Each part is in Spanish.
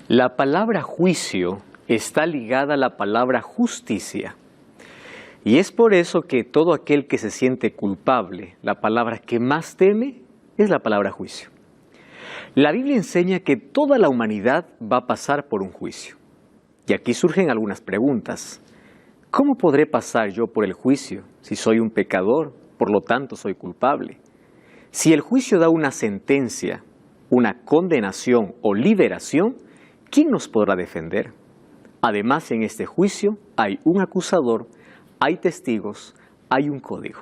La palabra juicio está ligada a la palabra justicia. Y es por eso que todo aquel que se siente culpable, la palabra que más teme es la palabra juicio. La Biblia enseña que toda la humanidad va a pasar por un juicio. Y aquí surgen algunas preguntas. ¿Cómo podré pasar yo por el juicio si soy un pecador, por lo tanto soy culpable? Si el juicio da una sentencia, una condenación o liberación, ¿quién nos podrá defender? Además, en este juicio hay un acusador, hay testigos, hay un código.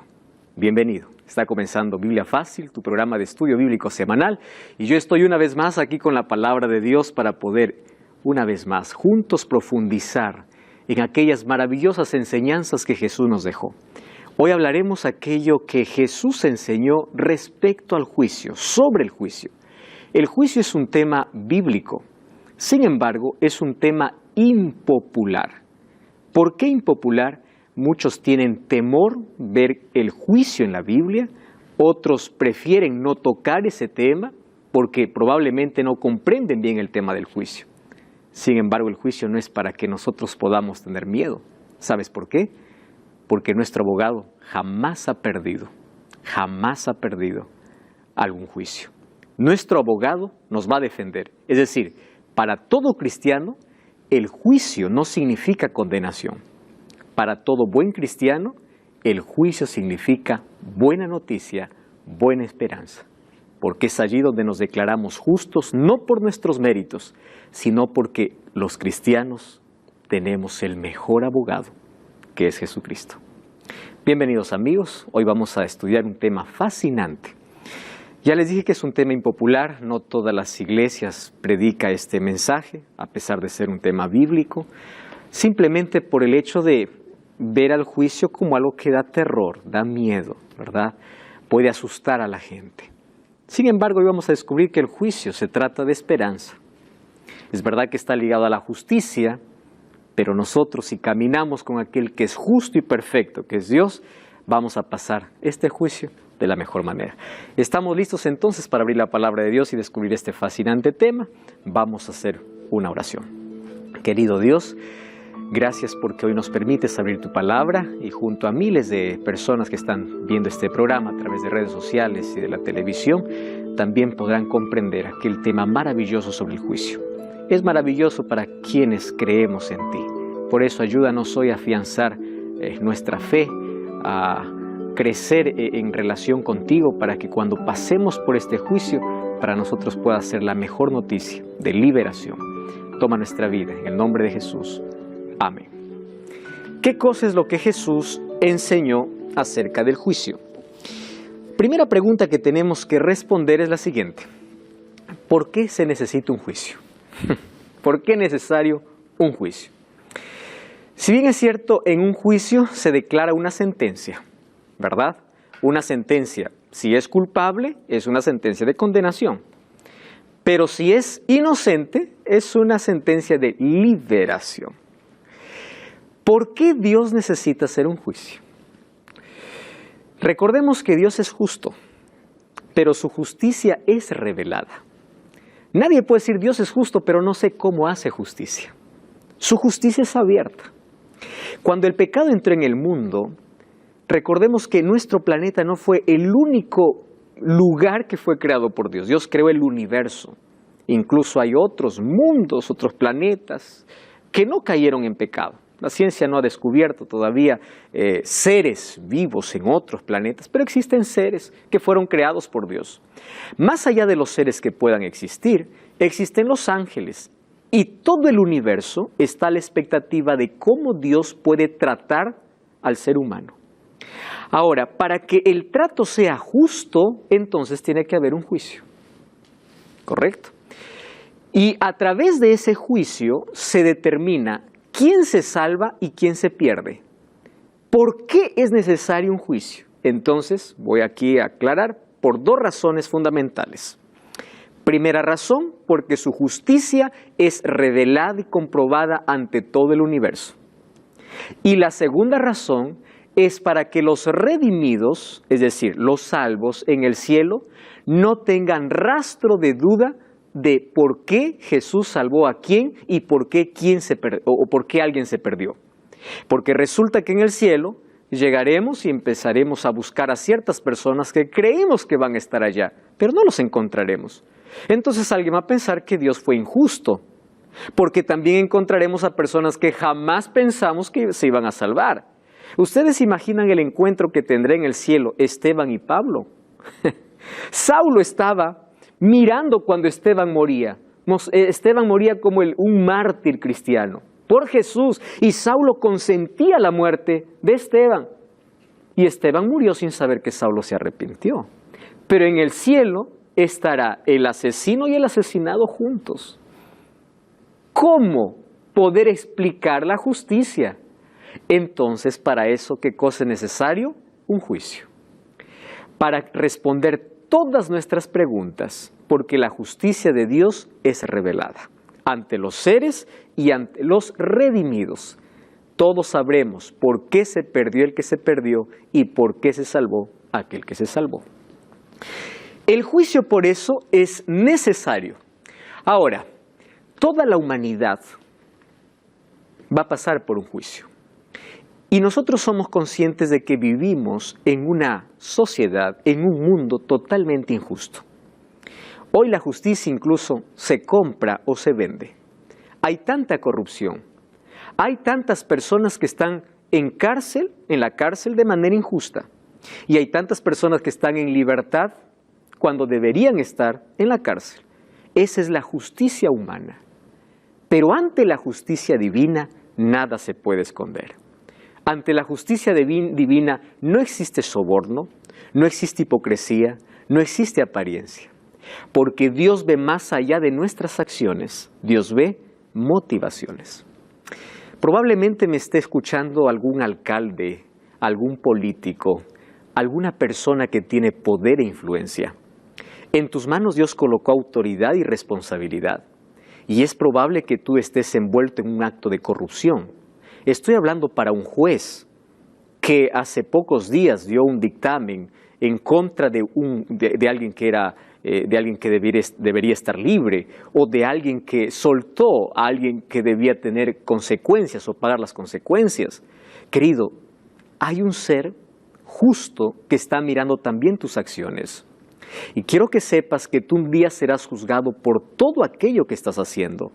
Bienvenido. Está comenzando Biblia Fácil, tu programa de estudio bíblico semanal, y yo estoy una vez más aquí con la palabra de Dios para poder, una vez más, juntos profundizar en aquellas maravillosas enseñanzas que Jesús nos dejó. Hoy hablaremos aquello que Jesús enseñó respecto al juicio, sobre el juicio. El juicio es un tema bíblico, sin embargo, es un tema impopular. ¿Por qué impopular? Muchos tienen temor ver el juicio en la Biblia, otros prefieren no tocar ese tema porque probablemente no comprenden bien el tema del juicio. Sin embargo, el juicio no es para que nosotros podamos tener miedo. ¿Sabes por qué? Porque nuestro abogado jamás ha perdido algún juicio. Nuestro abogado nos va a defender. Es decir, para todo cristiano, el juicio no significa condenación. Para todo buen cristiano, el juicio significa buena noticia, buena esperanza. Porque es allí donde nos declaramos justos, no por nuestros méritos, sino porque los cristianos tenemos el mejor abogado, que es Jesucristo. Bienvenidos amigos, hoy vamos a estudiar un tema fascinante. Ya les dije que es un tema impopular, no todas las iglesias predican este mensaje, a pesar de ser un tema bíblico, simplemente por el hecho de ver al juicio como algo que da terror, da miedo, ¿verdad? Puede asustar a la gente. Sin embargo, hoy vamos a descubrir que el juicio se trata de esperanza. Es verdad que está ligado a la justicia, pero nosotros, si caminamos con aquel que es justo y perfecto, que es Dios, vamos a pasar este juicio de la mejor manera. ¿Estamos listos entonces para abrir la palabra de Dios y descubrir este fascinante tema? Vamos a hacer una oración. Querido Dios, gracias porque hoy nos permites abrir tu palabra y junto a miles de personas que están viendo este programa a través de redes sociales y de la televisión, también podrán comprender aquel tema maravilloso sobre el juicio. Es maravilloso para quienes creemos en ti. Por eso ayúdanos hoy a afianzar nuestra fe, a crecer en relación contigo para que cuando pasemos por este juicio, para nosotros pueda ser la mejor noticia de liberación. Toma nuestra vida en el nombre de Jesús. Amén. ¿Qué cosa es lo que Jesús enseñó acerca del juicio? Primera pregunta que tenemos que responder es la siguiente. ¿Por qué se necesita un juicio? ¿Por qué es necesario un juicio? Si bien es cierto, en un juicio se declara una sentencia, ¿verdad? Una sentencia, si es culpable, es una sentencia de condenación. Pero si es inocente, es una sentencia de liberación. ¿Por qué Dios necesita hacer un juicio? Recordemos que Dios es justo, pero su justicia es revelada. Nadie puede decir Dios es justo, pero no sé cómo hace justicia. Su justicia es abierta. Cuando el pecado entró en el mundo, recordemos que nuestro planeta no fue el único lugar que fue creado por Dios. Dios creó el universo. Incluso hay otros mundos, otros planetas que no cayeron en pecado. La ciencia no ha descubierto todavía seres vivos en otros planetas, pero existen seres que fueron creados por Dios. Más allá de los seres que puedan existir, existen los ángeles. Y todo el universo está a la expectativa de cómo Dios puede tratar al ser humano. Ahora, para que el trato sea justo, entonces tiene que haber un juicio. ¿Correcto? Y a través de ese juicio se determina quién se salva y quién se pierde. ¿Por qué es necesario un juicio? Entonces, voy aquí a aclarar por dos razones fundamentales. Primera razón, porque su justicia es revelada y comprobada ante todo el universo. Y la segunda razón es para que los redimidos, es decir, los salvos en el cielo, no tengan rastro de duda de por qué Jesús salvó a quién y por qué, o por qué alguien se perdió. Porque resulta que en el cielo llegaremos y empezaremos a buscar a ciertas personas que creímos que van a estar allá, pero no los encontraremos. Entonces alguien va a pensar que Dios fue injusto, porque también encontraremos a personas que jamás pensamos que se iban a salvar. ¿Ustedes imaginan el encuentro que tendrá en el cielo Esteban y Pablo? Saulo estaba mirando cuando Esteban moría. Esteban moría como un mártir cristiano por Jesús, y Saulo consentía la muerte de Esteban. Y Esteban murió sin saber que Saulo se arrepintió. Pero en el cielo estará el asesino y el asesinado juntos. ¿Cómo poder explicar la justicia? Entonces, para eso, ¿qué cosa es necesario? Un juicio. Para responder todas nuestras preguntas, porque la justicia de Dios es revelada ante los seres y ante los redimidos. Todos sabremos por qué se perdió el que se perdió y por qué se salvó aquel que se salvó. El juicio, por eso, es necesario. Ahora, toda la humanidad va a pasar por un juicio. Y nosotros somos conscientes de que vivimos en una sociedad, en un mundo totalmente injusto. Hoy la justicia incluso se compra o se vende. Hay tanta corrupción, hay tantas personas que están en la cárcel de manera injusta, y hay tantas personas que están en libertad cuando deberían estar en la cárcel. Esa es la justicia humana. Pero ante la justicia divina, nada se puede esconder. Ante la justicia divina no existe soborno, no existe hipocresía, no existe apariencia. Porque Dios ve más allá de nuestras acciones, Dios ve motivaciones. Probablemente me esté escuchando algún alcalde, algún político, alguna persona que tiene poder e influencia. En tus manos Dios colocó autoridad y responsabilidad. Y es probable que tú estés envuelto en un acto de corrupción. Estoy hablando para un juez que hace pocos días dio un dictamen en contra de alguien que debería estar libre, o de alguien que soltó a alguien que debía tener consecuencias o pagar las consecuencias. Querido, hay un ser justo que está mirando también tus acciones. Y quiero que sepas que tú un día serás juzgado por todo aquello que estás haciendo.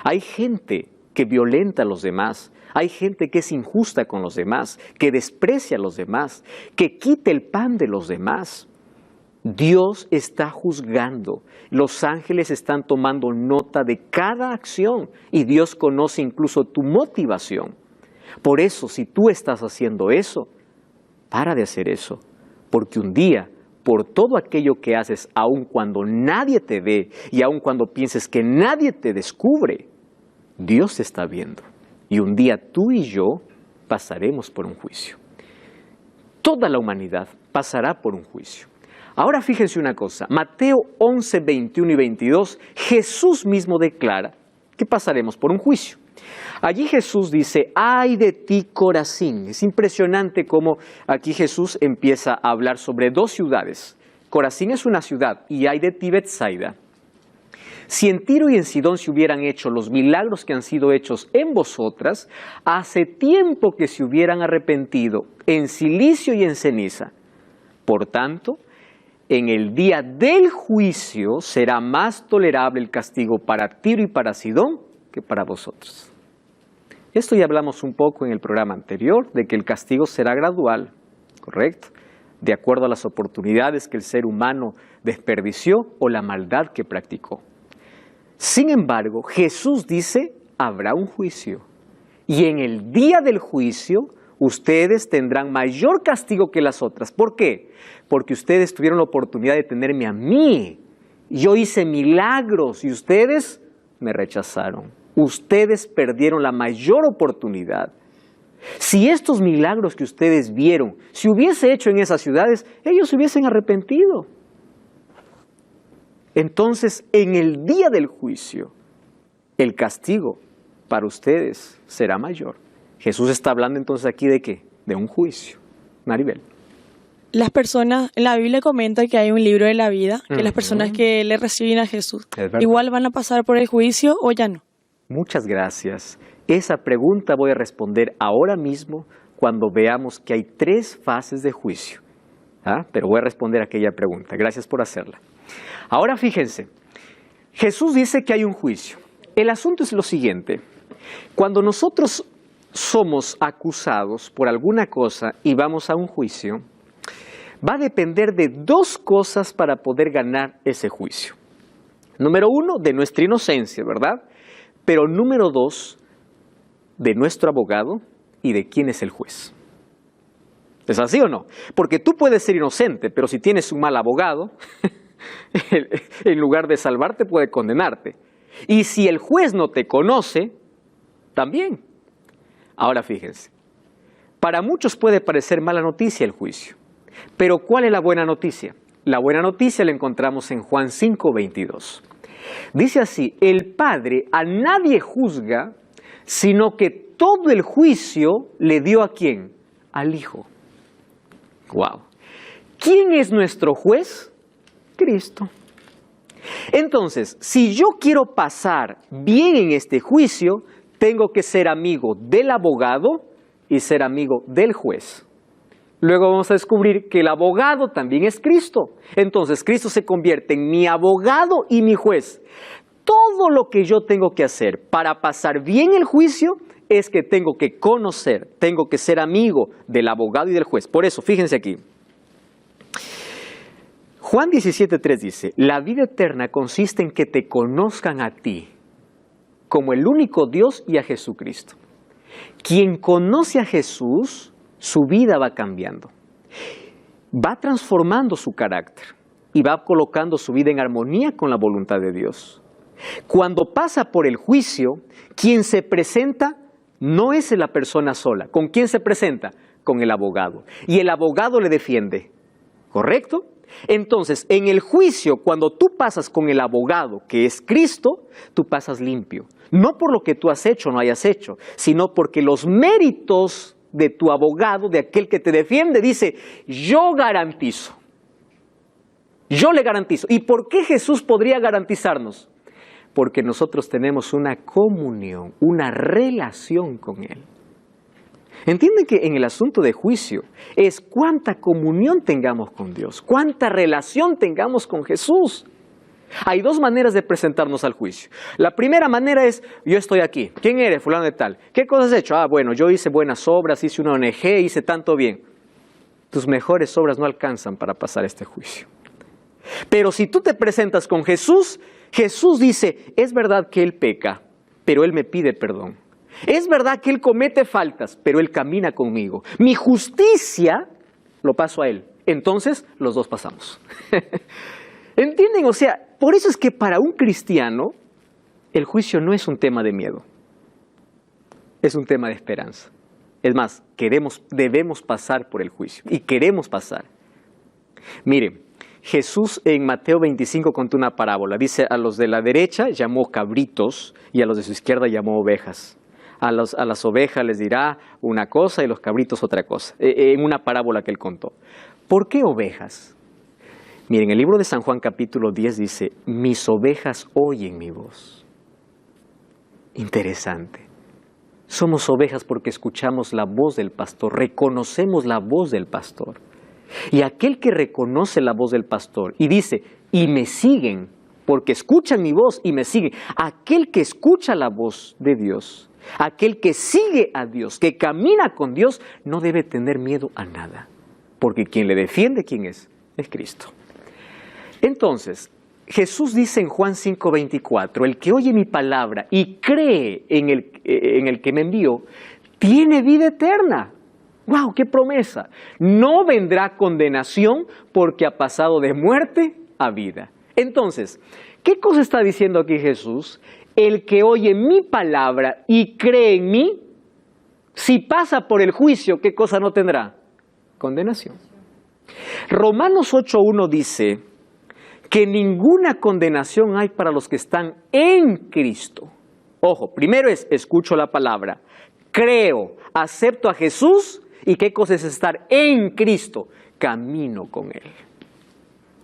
Hay gente que violenta a los demás, hay gente que es injusta con los demás, que desprecia a los demás, que quita el pan de los demás. Dios está juzgando, los ángeles están tomando nota de cada acción y Dios conoce incluso tu motivación. Por eso, si tú estás haciendo eso, para de hacer eso, porque un día, por todo aquello que haces, aun cuando nadie te ve y aun cuando pienses que nadie te descubre, Dios te está viendo. Y un día tú y yo pasaremos por un juicio. Toda la humanidad pasará por un juicio. Ahora fíjense una cosa, Mateo 11, 21 y 22, Jesús mismo declara que pasaremos por un juicio. Allí Jesús dice, ¡ay de ti, Corazín! Es impresionante cómo aquí Jesús empieza a hablar sobre dos ciudades. Corazín es una ciudad y ¡ay de ti, Betsaida! Si en Tiro y en Sidón se hubieran hecho los milagros que han sido hechos en vosotras, hace tiempo que se hubieran arrepentido en cilicio y en ceniza. Por tanto, en el día del juicio será más tolerable el castigo para Tiro y para Sidón que para vosotros. Esto ya hablamos un poco en el programa anterior, de que el castigo será gradual, ¿correcto? De acuerdo a las oportunidades que el ser humano desperdició o la maldad que practicó. Sin embargo, Jesús dice, habrá un juicio. Y en el día del juicio, ustedes tendrán mayor castigo que las otras. ¿Por qué? Porque ustedes tuvieron la oportunidad de tenerme a mí. Yo hice milagros y ustedes me rechazaron. Ustedes perdieron la mayor oportunidad. Si estos milagros que ustedes vieron se hubiese hecho en esas ciudades, ellos se hubiesen arrepentido. Entonces, en el día del juicio, el castigo para ustedes será mayor. Jesús está hablando entonces aquí ¿de qué? De un juicio. Maribel. Las personas, en la Biblia comenta que hay un libro de la vida, que las personas que le reciben a Jesús, igual van a pasar por el juicio o ya no. Muchas gracias. Esa pregunta voy a responder ahora mismo cuando veamos que hay 3 fases de juicio. Pero voy a responder aquella pregunta. Gracias por hacerla. Ahora fíjense, Jesús dice que hay un juicio. El asunto es lo siguiente. Cuando nosotros somos acusados por alguna cosa y vamos a un juicio, va a depender de 2 cosas para poder ganar ese juicio. Número 1, de nuestra inocencia, ¿verdad? Pero número 2, de nuestro abogado y de quién es el juez. ¿Es así o no? Porque tú puedes ser inocente, pero si tienes un mal abogado, en lugar de salvarte puede condenarte. Y si el juez no te conoce, también. Ahora fíjense, para muchos puede parecer mala noticia el juicio. Pero ¿cuál es la buena noticia? La buena noticia la encontramos en Juan 5:22. Dice así, el Padre a nadie juzga, sino que todo el juicio le dio ¿a quién? Al Hijo. ¡Wow! ¿Quién es nuestro juez? Cristo. Entonces, si yo quiero pasar bien en este juicio, tengo que ser amigo del abogado y ser amigo del juez. Luego vamos a descubrir que el abogado también es Cristo. Entonces Cristo se convierte en mi abogado y mi juez. Todo lo que yo tengo que hacer para pasar bien el juicio es que tengo que conocer, tengo que ser amigo del abogado y del juez. Por eso, fíjense aquí. Juan 17:3 dice, la vida eterna consiste en que te conozcan a ti como el único Dios y a Jesucristo. Quien conoce a Jesús, su vida va cambiando, va transformando su carácter y va colocando su vida en armonía con la voluntad de Dios. Cuando pasa por el juicio, quien se presenta no es la persona sola. ¿Con quién se presenta? Con el abogado. Y el abogado le defiende. ¿Correcto? Entonces, en el juicio, cuando tú pasas con el abogado, que es Cristo, tú pasas limpio. No por lo que tú has hecho o no hayas hecho, sino porque los méritos de tu abogado, de aquel que te defiende, dice, yo garantizo. Yo le garantizo. ¿Y por qué Jesús podría garantizarnos? Porque nosotros tenemos una comunión, una relación con Él. Entienden que en el asunto de juicio es cuánta comunión tengamos con Dios, cuánta relación tengamos con Jesús. Hay 2 maneras de presentarnos al juicio. La primera manera es, yo estoy aquí. ¿Quién eres? Fulano de tal. ¿Qué cosas has hecho? Bueno, yo hice buenas obras, hice una ONG, hice tanto bien. Tus mejores obras no alcanzan para pasar este juicio. Pero si tú te presentas con Jesús, Jesús dice, es verdad que Él peca, pero Él me pide perdón. Es verdad que Él comete faltas, pero Él camina conmigo. Mi justicia lo paso a Él. Entonces, los 2 pasamos. ¿Entienden? O sea, por eso es que para un cristiano, el juicio no es un tema de miedo. Es un tema de esperanza. Es más, debemos pasar por el juicio. Y queremos pasar. Miren, Jesús en Mateo 25 contó una parábola. Dice, a los de la derecha llamó cabritos y a los de su izquierda llamó ovejas. A las ovejas les dirá una cosa y los cabritos otra cosa. En una parábola que él contó. ¿Por qué ovejas? Miren, el libro de San Juan capítulo 10 dice, mis ovejas oyen mi voz. Interesante. Somos ovejas porque escuchamos la voz del pastor, reconocemos la voz del pastor. Y aquel que reconoce la voz del pastor y dice, y me siguen, porque escuchan mi voz y me siguen. Aquel que escucha la voz de Dios, aquel que sigue a Dios, que camina con Dios, no debe tener miedo a nada. Porque quien le defiende, ¿quién es? Es Cristo. Entonces, Jesús dice en Juan 5:24, el que oye mi palabra y cree en el que me envió, tiene vida eterna. ¡Wow! ¡Qué promesa! No vendrá condenación porque ha pasado de muerte a vida. Entonces, ¿qué cosa está diciendo aquí Jesús? El que oye mi palabra y cree en mí, si pasa por el juicio, ¿qué cosa no tendrá? Condenación. Romanos 8:1 dice que ninguna condenación hay para los que están en Cristo. Ojo, primero es, escucho la palabra, creo, acepto a Jesús, ¿y qué cosa es estar en Cristo? camino con Él.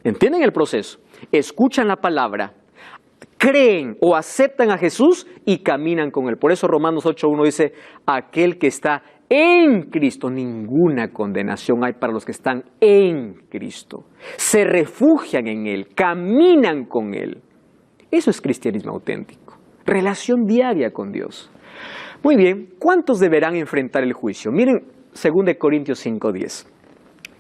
¿Entienden el proceso? Escuchan la palabra, creen o aceptan a Jesús y caminan con Él. Por eso Romanos 8:1 dice, aquel que está en Cristo, ninguna condenación hay para los que están en Cristo. Se refugian en Él, caminan con Él. Eso es cristianismo auténtico, relación diaria con Dios. Muy bien, ¿cuántos deberán enfrentar el juicio? Miren 2 Corintios 5:10.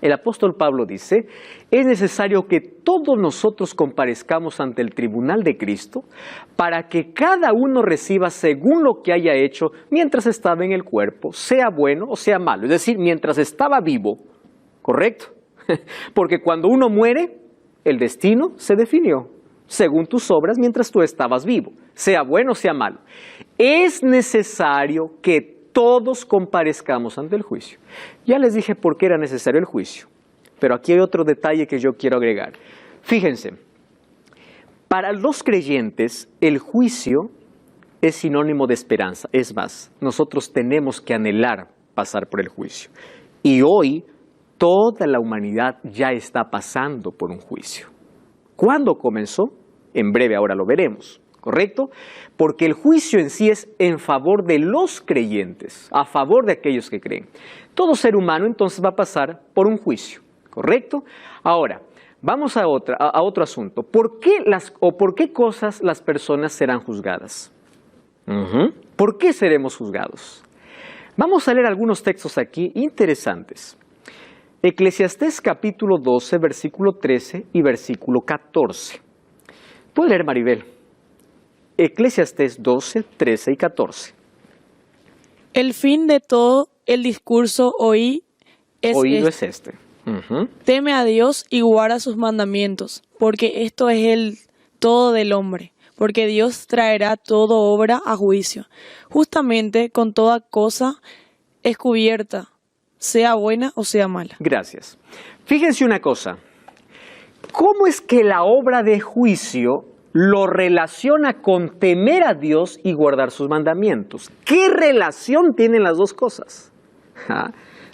El apóstol Pablo dice, es necesario que todos nosotros comparezcamos ante el tribunal de Cristo para que cada uno reciba según lo que haya hecho mientras estaba en el cuerpo, sea bueno o sea malo. Es decir, mientras estaba vivo, ¿correcto? Porque cuando uno muere, el destino se definió según tus obras mientras tú estabas vivo, sea bueno o sea malo. Es necesario que todos comparezcamos ante el juicio. Ya les dije por qué era necesario el juicio, pero aquí hay otro detalle que yo quiero agregar. Fíjense, para los creyentes el juicio es sinónimo de esperanza. Es más, nosotros tenemos que anhelar pasar por el juicio. Y hoy toda la humanidad ya está pasando por un juicio. ¿Cuándo comenzó? En breve ahora lo veremos. ¿Correcto? Porque el juicio en sí es en favor de los creyentes, a favor de aquellos que creen. Todo ser humano entonces va a pasar por un juicio, ¿correcto? Ahora, vamos a otro asunto. ¿Por qué cosas las personas serán juzgadas? ¿Por qué seremos juzgados? Vamos a leer algunos textos aquí interesantes. Eclesiastés capítulo 12, versículo 13 y versículo 14. ¿Puede leer, Maribel? Eclesiastés 12, 13 y 14. El fin de todo el discurso oído es este. Teme a Dios y guarda sus mandamientos, porque esto es el todo del hombre, porque Dios traerá toda obra a juicio, justamente con toda cosa descubierta, sea buena o sea mala. Gracias. Fíjense una cosa, ¿cómo es que la obra de juicio lo relaciona con temer a Dios y guardar sus mandamientos? ¿Qué relación tienen las dos cosas?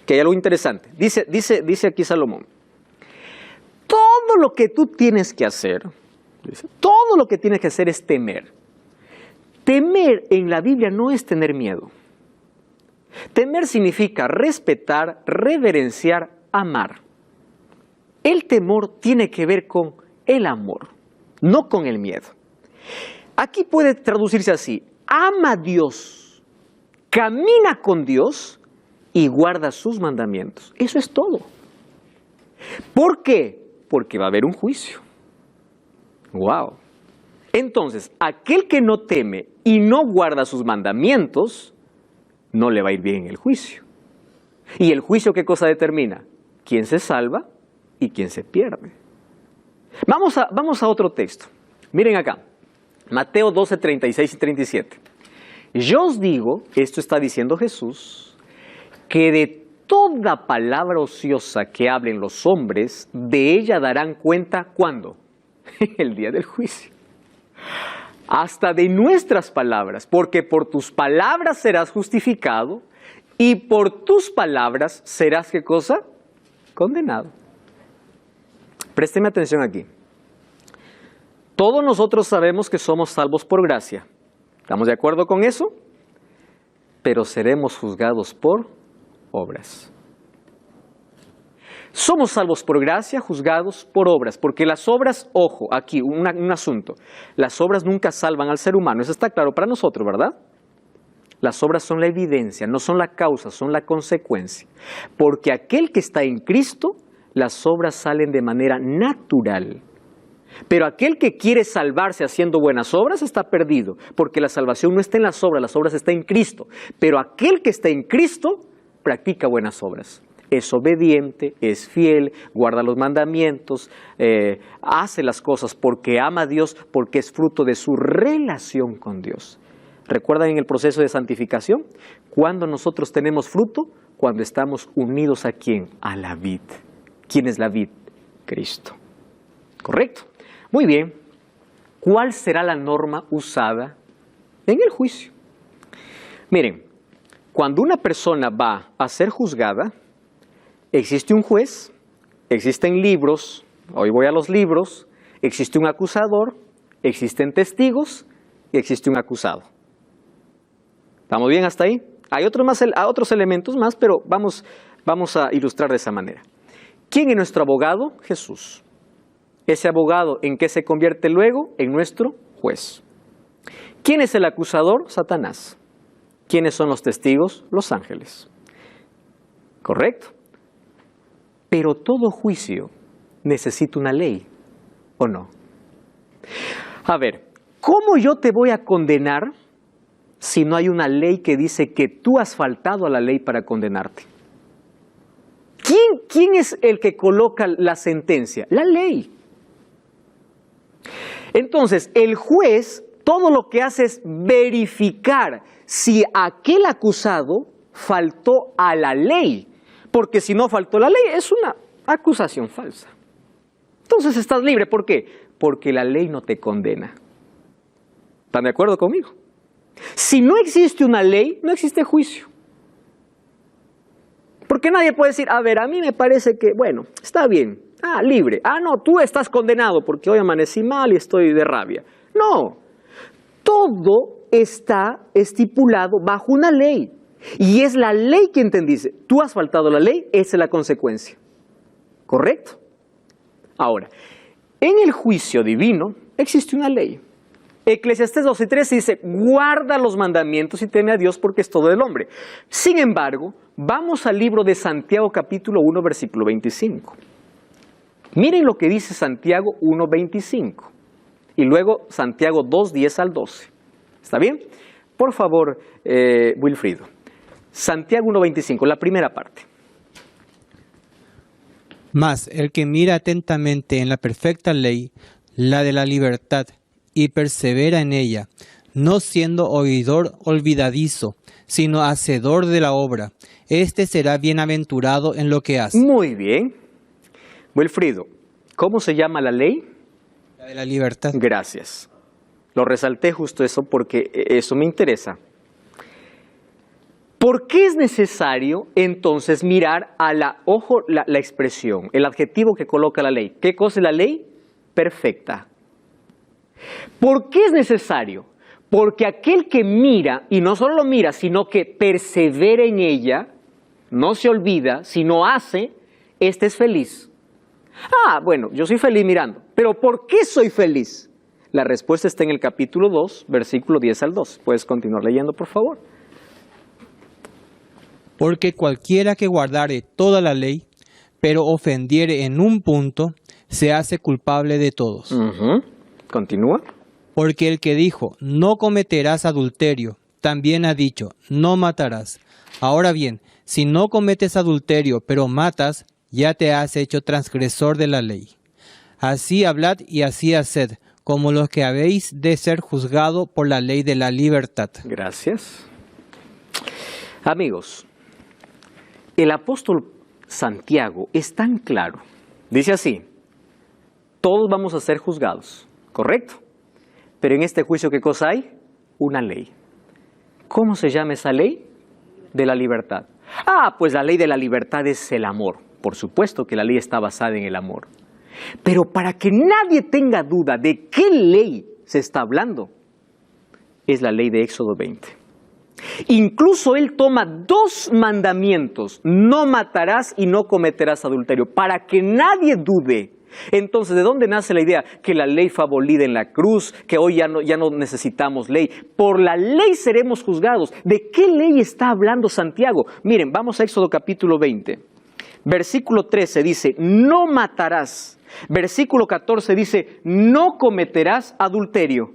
Que hay algo interesante. Dice aquí Salomón, todo lo que tú tienes que hacer, todo lo que tienes que hacer es temer. Temer en la Biblia no es tener miedo. Temer significa respetar, reverenciar, amar. El temor tiene que ver con el amor, no con el miedo. Aquí puede traducirse así: ama a Dios, camina con Dios y guarda sus mandamientos. Eso es todo. ¿Por qué? Porque va a haber un juicio. ¡Wow! Entonces, aquel que no teme y no guarda sus mandamientos, no le va a ir bien en el juicio. ¿Y el juicio qué cosa determina? ¿Quién se salva y quién se pierde? Vamos a otro texto. Miren acá, Mateo 12, 36 y 37. Yo os digo, esto está diciendo Jesús, que de toda palabra ociosa que hablen los hombres, de ella darán cuenta, ¿cuándo? El día del juicio. Hasta de nuestras palabras, porque por tus palabras serás justificado y por tus palabras serás, ¿qué cosa? Condenado. Présteme atención aquí. Todos nosotros sabemos que somos salvos por gracia. ¿Estamos de acuerdo con eso? Pero seremos juzgados por obras. Somos salvos por gracia, juzgados por obras, porque las obras, ojo, aquí un asunto, las obras nunca salvan al ser humano, eso está claro para nosotros, ¿verdad? Las obras son la evidencia, no son la causa, son la consecuencia. Porque aquel que está en Cristo, las obras salen de manera natural. Pero aquel que quiere salvarse haciendo buenas obras está perdido, porque la salvación no está en las obras está en Cristo. Pero aquel que está en Cristo practica buenas obras. Es obediente, es fiel, guarda los mandamientos, hace las cosas porque ama a Dios, porque es fruto de su relación con Dios. ¿Recuerdan en el proceso de santificación? Cuando nosotros tenemos fruto, cuando estamos unidos ¿a quién? A la vid. ¿Quién es la vid? Cristo. ¿Correcto? Muy bien. ¿Cuál será la norma usada en el juicio? Miren, cuando una persona va a ser juzgada, existe un juez existen libros, hoy voy a los libros, existe un acusador, existen testigos y existe un acusado. ¿Estamos bien hasta ahí? Hay otros elementos más, pero vamos a ilustrar de esa manera. ¿Quién es nuestro abogado? Jesús. Ese abogado, ¿en qué se convierte luego? En nuestro juez. ¿Quién es el acusador? Satanás. ¿Quiénes son los testigos? Los ángeles. ¿Correcto? Pero todo juicio necesita una ley, ¿o no? A ver, ¿cómo yo te voy a condenar si no hay una ley que dice que tú has faltado a la ley para condenarte? ¿Quién es el que coloca la sentencia? La ley. Entonces, el juez todo lo que hace es verificar si aquel acusado faltó a la ley, porque si no faltó a la ley es una acusación falsa. Entonces estás libre, ¿por qué? Porque la ley no te condena. ¿Están de acuerdo conmigo? Si no existe una ley, no existe juicio. Porque nadie puede decir, a ver, a mí me parece que, bueno, está bien, libre. No, tú estás condenado porque hoy amanecí mal y estoy de rabia. No, todo está estipulado bajo una ley. Y es la ley quien te dice, tú has faltado a la ley, esa es la consecuencia. ¿Correcto? Ahora, en el juicio divino existe una ley. Eclesiastés 12:13 dice, guarda los mandamientos y teme a Dios porque es todo del hombre. Sin embargo, vamos al libro de Santiago capítulo 1 versículo 25. Miren lo que dice Santiago 1:25 y luego Santiago 2:10 al 12. ¿Está bien? Por favor, Wilfrido. Santiago 1:25, la primera parte. Mas el que mira atentamente en la perfecta ley, la de la libertad, y persevera en ella, no siendo oidor olvidadizo, sino hacedor de la obra, éste será bienaventurado en lo que hace. Muy bien. Wilfrido, ¿cómo se llama la ley? La de la libertad. Gracias. Lo resalté justo eso porque eso me interesa. ¿Por qué es necesario entonces mirar a la expresión, el adjetivo que coloca la ley? ¿Qué cosa es la ley? Perfecta. ¿Por qué es necesario? Porque aquel que mira, y no solo lo mira, sino que persevera en ella, no se olvida, sino hace, este es feliz. Bueno, yo soy feliz mirando, pero ¿por qué soy feliz? La respuesta está en el capítulo 2, versículo 10 al 2. ¿Puedes continuar leyendo, por favor? Porque cualquiera que guardare toda la ley, pero ofendiere en un punto, se hace culpable de todos. Continúa. Porque el que dijo, no cometerás adulterio, también ha dicho, no matarás. Ahora bien, si no cometes adulterio, pero matas, ya te has hecho transgresor de la ley. Así hablad y así haced, como los que habéis de ser juzgado por la ley de la libertad. Gracias. Amigos, el apóstol Santiago es tan claro. Dice así, todos vamos a ser juzgados, ¿correcto? Pero en este juicio, ¿qué cosa hay? Una ley. ¿Cómo se llama esa ley? De la libertad. Pues la ley de la libertad es el amor. Por supuesto que la ley está basada en el amor. Pero para que nadie tenga duda de qué ley se está hablando, es la ley de Éxodo 20. Incluso él toma 2 mandamientos, no matarás y no cometerás adulterio, para que nadie dude. Entonces, ¿de dónde nace la idea? Que la ley fue abolida en la cruz, que hoy ya no necesitamos ley. Por la ley seremos juzgados. ¿De qué ley está hablando Santiago? Miren, vamos a Éxodo capítulo 20. Versículo 13 dice, no matarás. Versículo 14 dice, no cometerás adulterio.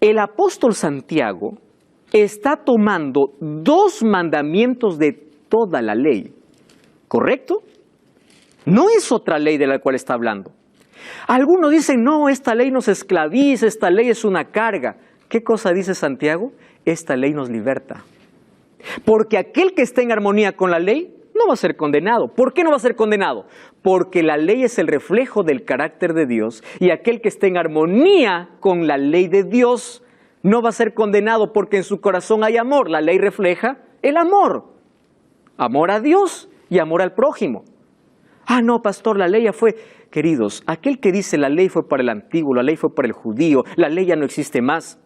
El apóstol Santiago está tomando 2 mandamientos de toda la ley, ¿correcto? No es otra ley de la cual está hablando. Algunos dicen, no, esta ley nos esclaviza, esta ley es una carga. ¿Qué cosa dice Santiago? Esta ley nos liberta. Porque aquel que esté en armonía con la ley no va a ser condenado. ¿Por qué no va a ser condenado? Porque la ley es el reflejo del carácter de Dios y aquel que esté en armonía con la ley de Dios no va a ser condenado porque en su corazón hay amor. La ley refleja el amor. Amor a Dios y amor al prójimo. Ah, no, pastor, la ley ya fue. Queridos, aquel que dice la ley fue para el antiguo, la ley fue para el judío, la ley ya no existe más,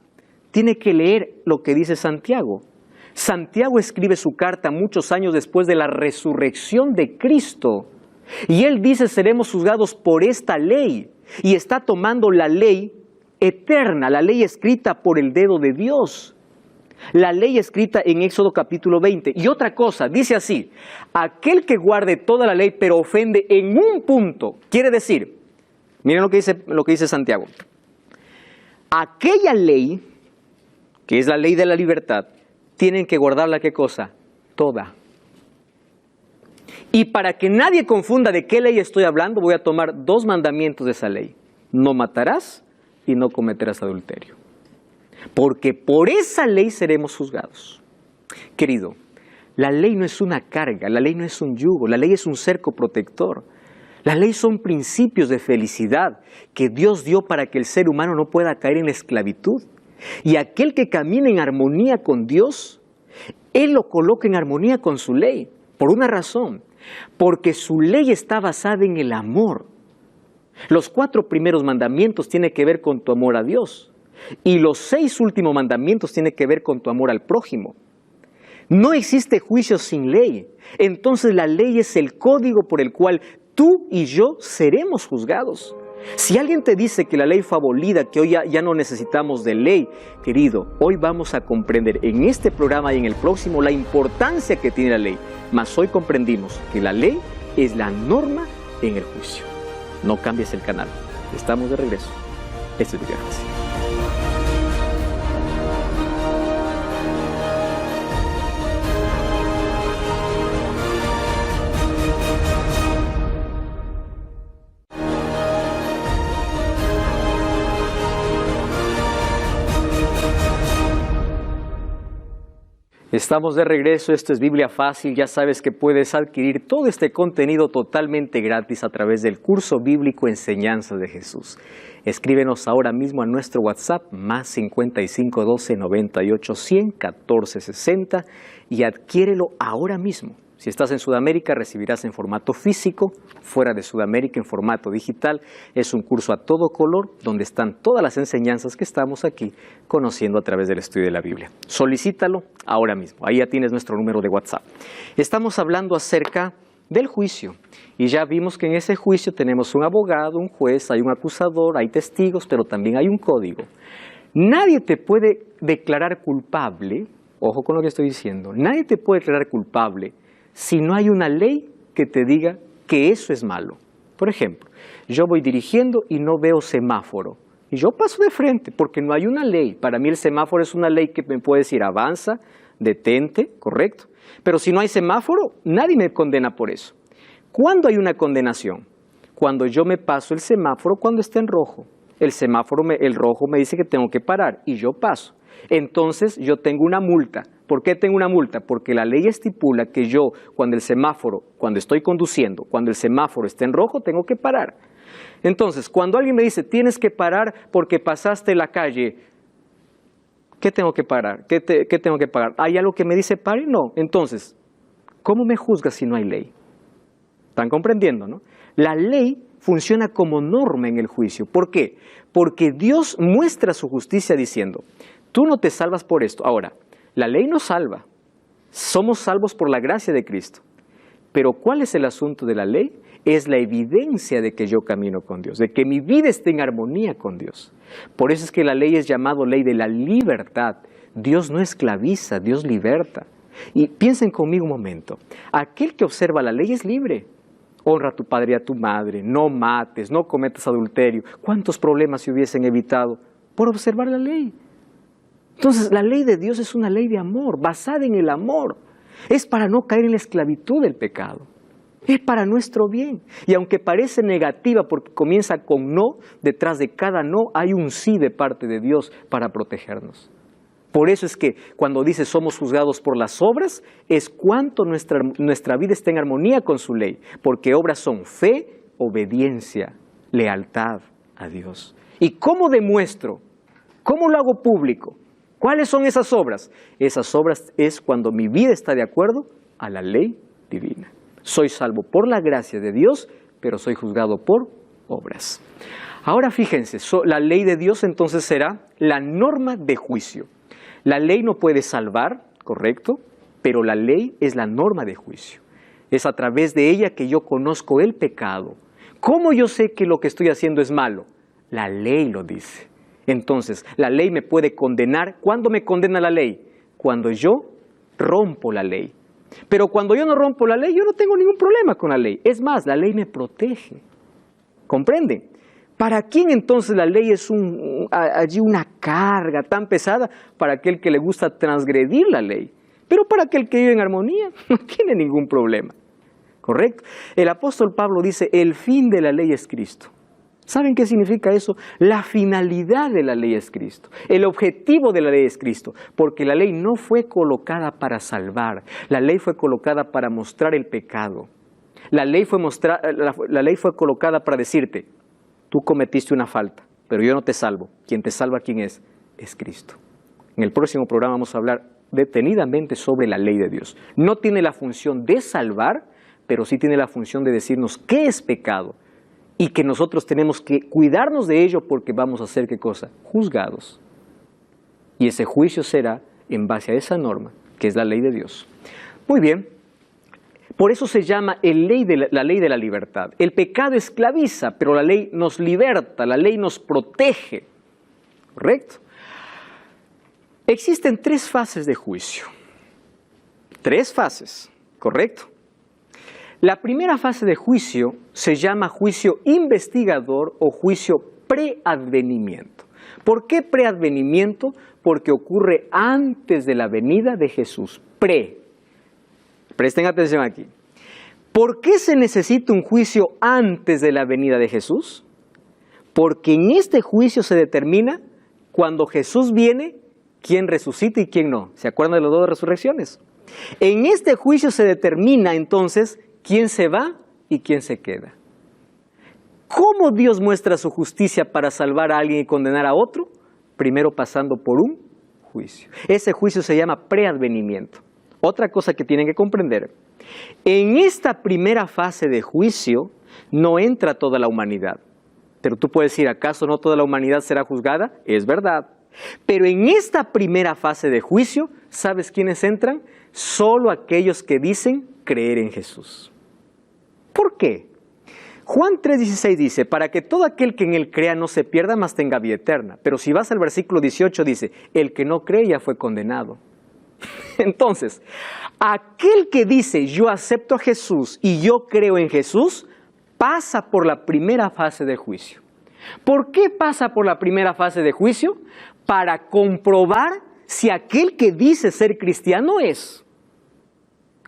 tiene que leer lo que dice Santiago. Santiago escribe su carta muchos años después de la resurrección de Cristo. Y él dice, seremos juzgados por esta ley. Y está tomando la ley eterna, la ley escrita por el dedo de Dios. La ley escrita en Éxodo capítulo 20. Y otra cosa, dice así, aquel que guarde toda la ley pero ofende en un punto, quiere decir, miren lo que dice Santiago, aquella ley, que es la ley de la libertad, tienen que guardarla, ¿qué cosa? Toda. Y para que nadie confunda de qué ley estoy hablando, voy a tomar 2 mandamientos de esa ley. No matarás y no cometerás adulterio. Porque por esa ley seremos juzgados. Querido, la ley no es una carga, la ley no es un yugo, la ley es un cerco protector. La ley son principios de felicidad que Dios dio para que el ser humano no pueda caer en la esclavitud. Y aquel que camina en armonía con Dios, Él lo coloca en armonía con su ley. Por una razón, porque su ley está basada en el amor. Los 4 primeros mandamientos tienen que ver con tu amor a Dios. Y los 6 últimos mandamientos tienen que ver con tu amor al prójimo. No existe juicio sin ley. Entonces la ley es el código por el cual tú y yo seremos juzgados. Si alguien te dice que la ley fue abolida, que hoy ya no necesitamos de ley, querido, hoy vamos a comprender en este programa y en el próximo la importancia que tiene la ley. Mas hoy comprendimos que la ley es la norma en el juicio. No cambies el canal. Estamos de regreso. Este es Biblia Fácil. Estamos de regreso, esto es Biblia Fácil, ya sabes que puedes adquirir todo este contenido totalmente gratis a través del curso bíblico Enseñanzas de Jesús. Escríbenos ahora mismo a nuestro WhatsApp, más 55 12 98 100 14 60 y adquiérelo ahora mismo. Si estás en Sudamérica, recibirás en formato físico, fuera de Sudamérica en formato digital. Es un curso a todo color donde están todas las enseñanzas que estamos aquí conociendo a través del estudio de la Biblia. Solicítalo ahora mismo, ahí ya tienes nuestro número de WhatsApp. Estamos hablando acerca del juicio y ya vimos que en ese juicio tenemos un abogado, un juez, hay un acusador, hay testigos, pero también hay un código. Nadie te puede declarar culpable, ojo con lo que estoy diciendo, nadie te puede declarar culpable si no hay una ley que te diga que eso es malo. Por ejemplo, yo voy dirigiendo y no veo semáforo. Y yo paso de frente porque no hay una ley. Para mí el semáforo es una ley que me puede decir avanza, detente, correcto. Pero si no hay semáforo, nadie me condena por eso. ¿Cuándo hay una condenación? Cuando yo me paso el semáforo cuando está en rojo. El rojo me dice que tengo que parar y yo paso. Entonces yo tengo una multa. ¿Por qué tengo una multa? Porque la ley estipula que yo, cuando estoy conduciendo, cuando el semáforo está en rojo, tengo que parar. Entonces, cuando alguien me dice, tienes que parar porque pasaste la calle, ¿qué tengo que parar? ¿Qué tengo que pagar? ¿Hay algo que me dice pare? No. Entonces, ¿cómo me juzgas si no hay ley? ¿Están comprendiendo, no? La ley funciona como norma en el juicio. ¿Por qué? Porque Dios muestra su justicia diciendo, tú no te salvas por esto. Ahora, la ley nos salva. Somos salvos por la gracia de Cristo. Pero ¿cuál es el asunto de la ley? Es la evidencia de que yo camino con Dios, de que mi vida esté en armonía con Dios. Por eso es que la ley es llamada ley de la libertad. Dios no esclaviza, Dios liberta. Y piensen conmigo un momento. Aquel que observa la ley es libre. Honra a tu padre y a tu madre, no mates, no cometas adulterio. ¿Cuántos problemas se hubiesen evitado por observar la ley? Entonces, la ley de Dios es una ley de amor, basada en el amor. Es para no caer en la esclavitud del pecado. Es para nuestro bien. Y aunque parece negativa porque comienza con no, detrás de cada no hay un sí de parte de Dios para protegernos. Por eso es que cuando dice somos juzgados por las obras, es cuánto nuestra vida está en armonía con su ley. Porque obras son fe, obediencia, lealtad a Dios. ¿Y cómo demuestro? ¿Cómo lo hago público? ¿Cuáles son esas obras? Esas obras es cuando mi vida está de acuerdo a la ley divina. Soy salvo por la gracia de Dios, pero soy juzgado por obras. Ahora fíjense, la ley de Dios entonces será la norma de juicio. La ley no puede salvar, correcto, pero la ley es la norma de juicio. Es a través de ella que yo conozco el pecado. ¿Cómo yo sé que lo que estoy haciendo es malo? La ley lo dice. Entonces, la ley me puede condenar. ¿Cuándo me condena la ley? Cuando yo rompo la ley. Pero cuando yo no rompo la ley, yo no tengo ningún problema con la ley. Es más, la ley me protege. ¿Comprenden? ¿Para quién entonces la ley es allí una carga tan pesada? Para aquel que le gusta transgredir la ley. Pero para aquel que vive en armonía, no tiene ningún problema. ¿Correcto? El apóstol Pablo dice, el fin de la ley es Cristo. ¿Saben qué significa eso? La finalidad de la ley es Cristo. El objetivo de la ley es Cristo. Porque la ley no fue colocada para salvar. La ley fue colocada para mostrar el pecado. La ley fue colocada para decirte, tú cometiste una falta, pero yo no te salvo. Quien te salva, ¿quién es? Es Cristo. En el próximo programa vamos a hablar detenidamente sobre la ley de Dios. No tiene la función de salvar, pero sí tiene la función de decirnos qué es pecado y que nosotros tenemos que cuidarnos de ello porque vamos a ser, ¿qué cosa? Juzgados. Y ese juicio será en base a esa norma, que es la ley de Dios. Muy bien. Por eso se llama la ley de la libertad. El pecado esclaviza, pero la ley nos liberta, la ley nos protege. ¿Correcto? Existen 3 fases de juicio. 3 fases, ¿correcto? La primera fase de juicio se llama juicio investigador o juicio preadvenimiento. ¿Por qué preadvenimiento? Porque ocurre antes de la venida de Jesús. Presten atención aquí. ¿Por qué se necesita un juicio antes de la venida de Jesús? Porque en este juicio se determina cuando Jesús viene, quién resucita y quién no. ¿Se acuerdan de las 2 resurrecciones? En este juicio se determina entonces quién se va y quién se queda. ¿Cómo Dios muestra su justicia para salvar a alguien y condenar a otro? Primero pasando por un juicio. Ese juicio se llama preadvenimiento. Otra cosa que tienen que comprender, en esta primera fase de juicio no entra toda la humanidad. Pero tú puedes decir, ¿acaso no toda la humanidad será juzgada? Es verdad. Pero en esta primera fase de juicio, ¿sabes quiénes entran? Solo aquellos que dicen creer en Jesús. ¿Por qué? Juan 3:16 dice, para que todo aquel que en él crea no se pierda, mas tenga vida eterna. Pero si vas al versículo 18 dice, el que no cree ya fue condenado. Entonces, aquel que dice yo acepto a Jesús y yo creo en Jesús, pasa por la primera fase de juicio. ¿Por qué pasa por la primera fase de juicio? Para comprobar si aquel que dice ser cristiano es.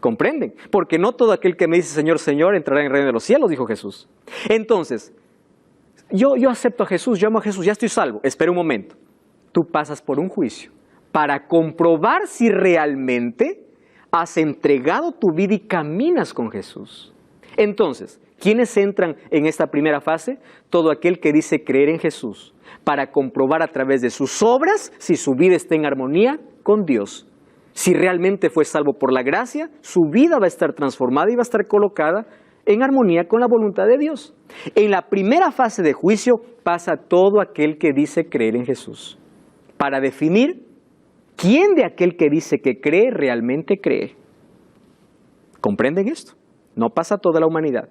¿Comprenden? Porque no todo aquel que me dice Señor, Señor entrará en el reino de los cielos, dijo Jesús. Entonces, yo acepto a Jesús, yo amo a Jesús, ya estoy salvo. Espera un momento. Tú pasas por un juicio para comprobar si realmente has entregado tu vida y caminas con Jesús. Entonces, ¿quiénes entran en esta primera fase? Todo aquel que dice creer en Jesús, para comprobar a través de sus obras si su vida está en armonía con Dios. Si realmente fue salvo por la gracia, su vida va a estar transformada y va a estar colocada en armonía con la voluntad de Dios. En la primera fase de juicio pasa todo aquel que dice creer en Jesús, para definir quién de aquel que dice que cree realmente cree. ¿Comprenden esto? No pasa toda la humanidad.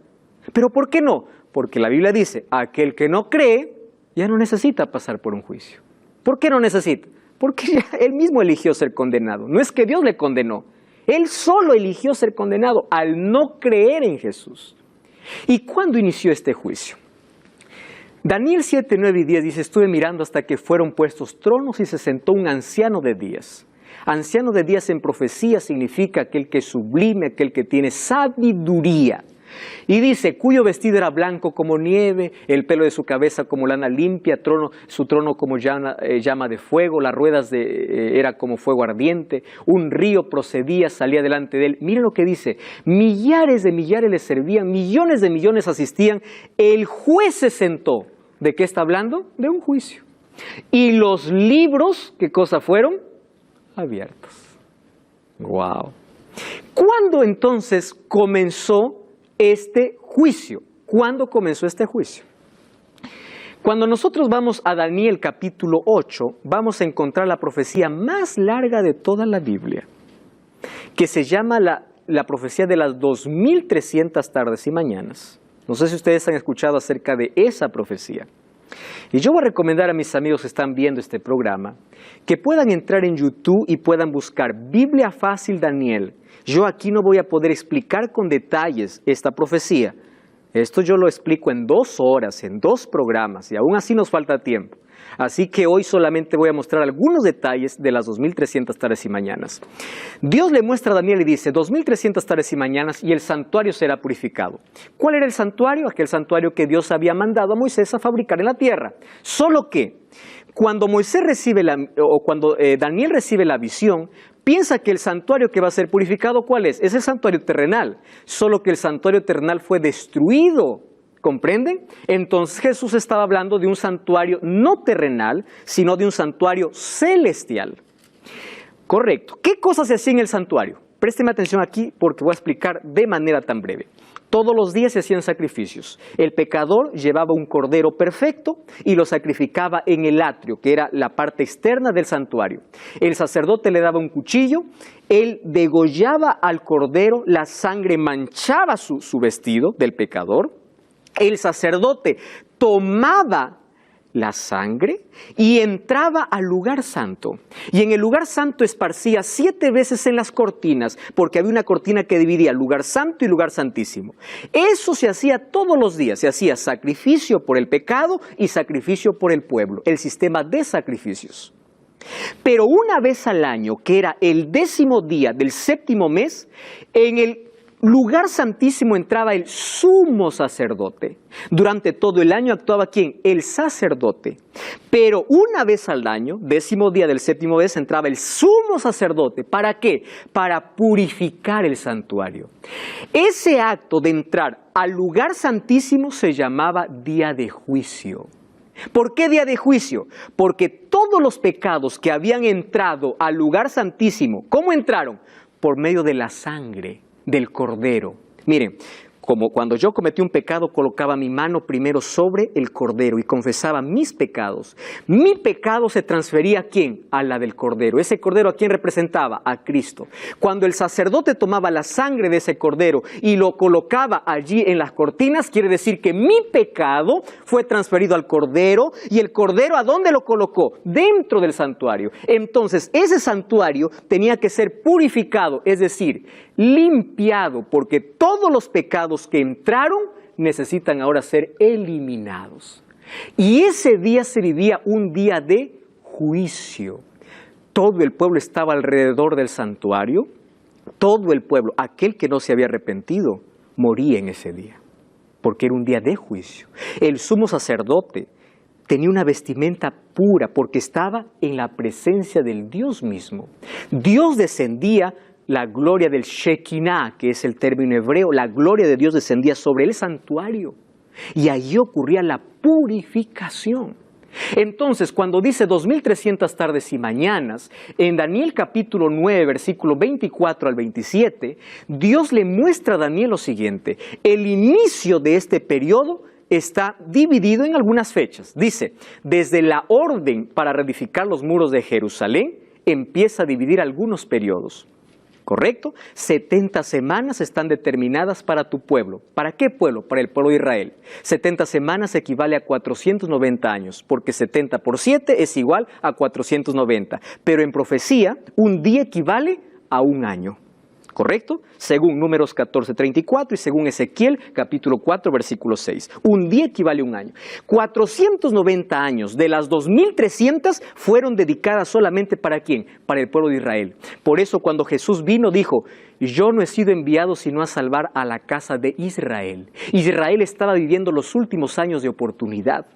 ¿Pero por qué no? Porque la Biblia dice, aquel que no cree ya no necesita pasar por un juicio. ¿Por qué no necesita? Porque él mismo eligió ser condenado. No es que Dios le condenó. Él solo eligió ser condenado al no creer en Jesús. ¿Y cuándo inició este juicio? Daniel 7, 9 y 10 dice, estuve mirando hasta que fueron puestos tronos y se sentó un anciano de días. Anciano de días en profecía significa aquel que es sublime, aquel que tiene sabiduría. Y dice, cuyo vestido era blanco como nieve, el pelo de su cabeza como lana limpia, su trono como llama de fuego, las ruedas era como fuego ardiente, un río procedía, salía delante de él. Miren lo que dice, millares de millares le servían, millones de millones asistían, el juez se sentó. ¿De qué está hablando? De un juicio. Y los libros, ¿qué cosa fueron? Abiertos. ¡Wow! ¿Cuándo entonces comenzó este juicio? ¿Cuándo comenzó este juicio? Cuando nosotros vamos a Daniel capítulo 8, vamos a encontrar la profecía más larga de toda la Biblia, que se llama la profecía de las 2300 tardes y mañanas. No sé si ustedes han escuchado acerca de esa profecía. Y yo voy a recomendar a mis amigos que están viendo este programa que puedan entrar en YouTube y puedan buscar Biblia Fácil Daniel. Yo aquí no voy a poder explicar con detalles esta profecía. Esto yo lo explico en 2 horas, en 2 programas, y aún así nos falta tiempo. Así que hoy solamente voy a mostrar algunos detalles de las 2300 tardes y mañanas. Dios le muestra a Daniel y dice, 2300 tardes y mañanas y el santuario será purificado. ¿Cuál era el santuario? Aquel santuario que Dios había mandado a Moisés a fabricar en la tierra. Solo que cuando Daniel recibe la visión, piensa que el santuario que va a ser purificado, ¿cuál es? Es el santuario terrenal, solo que el santuario terrenal fue destruido, ¿comprenden? Entonces Jesús estaba hablando de un santuario no terrenal, sino de un santuario celestial. Correcto. ¿Qué cosas se hacía en el santuario? Présteme atención aquí porque voy a explicar de manera tan breve. Todos los días se hacían sacrificios. El pecador llevaba un cordero perfecto y lo sacrificaba en el atrio, que era la parte externa del santuario. El sacerdote le daba un cuchillo, él degollaba al cordero, la sangre manchaba su vestido del pecador. El sacerdote tomaba la sangre y entraba al lugar santo. Y en el lugar santo esparcía 7 veces en las cortinas, porque había una cortina que dividía lugar santo y lugar santísimo. Eso se hacía todos los días, se hacía sacrificio por el pecado y sacrificio por el pueblo, el sistema de sacrificios. Pero una vez al año, que era el 10º día del 7º mes, en el lugar santísimo entraba el sumo sacerdote. Durante todo el año actuaba ¿quién? El sacerdote. Pero una vez al año, 10º día del 7º mes, entraba el sumo sacerdote. ¿Para qué? Para purificar el santuario. Ese acto de entrar al lugar santísimo se llamaba día de juicio. ¿Por qué día de juicio? Porque todos los pecados que habían entrado al lugar santísimo, ¿cómo entraron? Por medio de la sangre del cordero. Miren, como cuando yo cometí un pecado, colocaba mi mano primero sobre el cordero y confesaba mis pecados. Mi pecado se transfería ¿a quién? A la del cordero. ¿Ese cordero a quién representaba? A Cristo. Cuando el sacerdote tomaba la sangre de ese cordero y lo colocaba allí en las cortinas, quiere decir que mi pecado fue transferido al cordero. ¿Y el cordero a dónde lo colocó? Dentro del santuario. Entonces, ese santuario tenía que ser purificado, es decir, limpiado, porque todos los pecados que entraron necesitan ahora ser eliminados. Y ese día se vivía un día de juicio. Todo el pueblo estaba alrededor del santuario. Todo el pueblo, aquel que no se había arrepentido, moría en ese día, porque era un día de juicio. El sumo sacerdote tenía una vestimenta pura porque estaba en la presencia del Dios mismo. Dios descendía. La gloria del Shekinah, que es el término hebreo, la gloria de Dios descendía sobre el santuario. Y allí ocurría la purificación. Entonces, cuando dice 2300 tardes y mañanas, en Daniel capítulo 9, versículo 24 al 27, Dios le muestra a Daniel lo siguiente. El inicio de este periodo está dividido en algunas fechas. Dice, desde la orden para reedificar los muros de Jerusalén, empieza a dividir algunos periodos. ¿Correcto? 70 semanas están determinadas para tu pueblo. ¿Para qué pueblo? Para el pueblo de Israel. 70 semanas equivale a 490 años, porque 70 por 7 es igual a 490. Pero en profecía, un día equivale a un año. ¿Correcto? Según Números 14:34 y según Ezequiel capítulo 4 versículo 6. Un día equivale a un año. 490 años de las 2300 fueron dedicadas solamente ¿para quién? Para el pueblo de Israel. Por eso cuando Jesús vino dijo, yo no he sido enviado sino a salvar a la casa de Israel. Israel estaba viviendo los últimos años de oportunidad.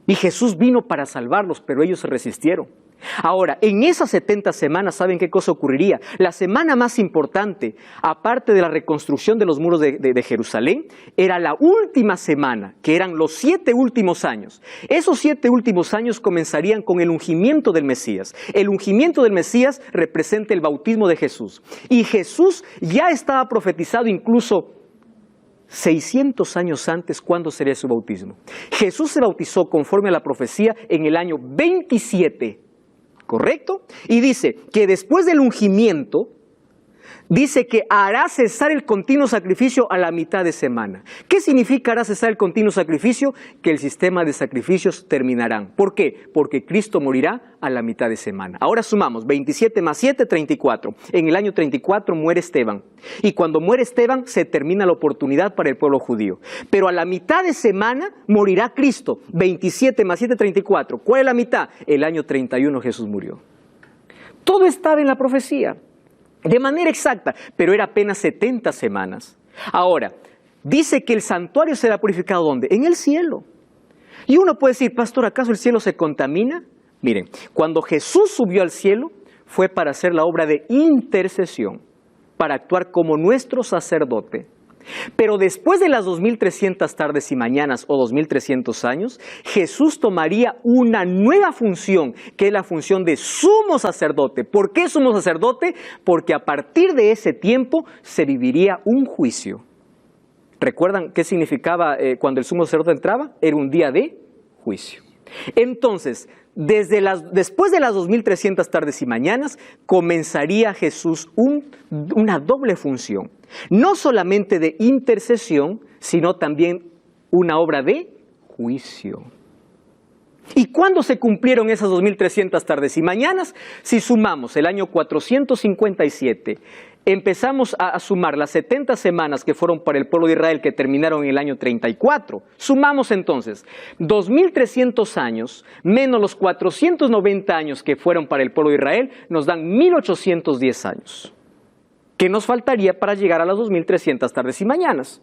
Y Jesús vino para salvarlos, pero ellos se resistieron. Ahora, en esas 70 semanas, ¿saben qué cosa ocurriría? La semana más importante, aparte de la reconstrucción de los muros de Jerusalén, era la última semana, que eran los 7 últimos años. Esos 7 últimos años comenzarían con el ungimiento del Mesías. El ungimiento del Mesías representa el bautismo de Jesús. Y Jesús ya estaba profetizado incluso 600 años antes, ¿cuándo sería su bautismo? Jesús se bautizó conforme a la profecía en el año 27. ¿Correcto? Y dice que después del ungimiento, dice que hará cesar el continuo sacrificio a la mitad de semana. ¿Qué significa hará cesar el continuo sacrificio? Que el sistema de sacrificios terminarán. ¿Por qué? Porque Cristo morirá a la mitad de semana. Ahora sumamos 27 más 7, 34. En el año 34 muere Esteban. Y cuando muere Esteban se termina la oportunidad para el pueblo judío. Pero a la mitad de semana morirá Cristo. 27 más 7, 34. ¿Cuál es la mitad? El año 31 Jesús murió. Todo estaba en la profecía. De manera exacta, pero era apenas 70 semanas. Ahora, dice que el santuario será purificado ¿dónde? En el cielo. Y uno puede decir, pastor, ¿acaso el cielo se contamina? Miren, cuando Jesús subió al cielo, fue para hacer la obra de intercesión, para actuar como nuestro sacerdote. Pero después de las 2300 tardes y mañanas o 2300 años, Jesús tomaría una nueva función, que es la función de sumo sacerdote. ¿Por qué sumo sacerdote? Porque a partir de ese tiempo se viviría un juicio. ¿Recuerdan qué significaba cuando el sumo sacerdote entraba? Era un día de juicio. Entonces, después de las 2300 tardes y mañanas, comenzaría Jesús una doble función. No solamente de intercesión, sino también una obra de juicio. ¿Y cuándo se cumplieron esas 2300 tardes y mañanas? Si sumamos el año 457, empezamos a sumar las 70 semanas que fueron para el pueblo de Israel, que terminaron en el año 34. Sumamos entonces 2300 años menos los 490 años que fueron para el pueblo de Israel, nos dan 1810 años. ¿Qué nos faltaría para llegar a las 2300 tardes y mañanas?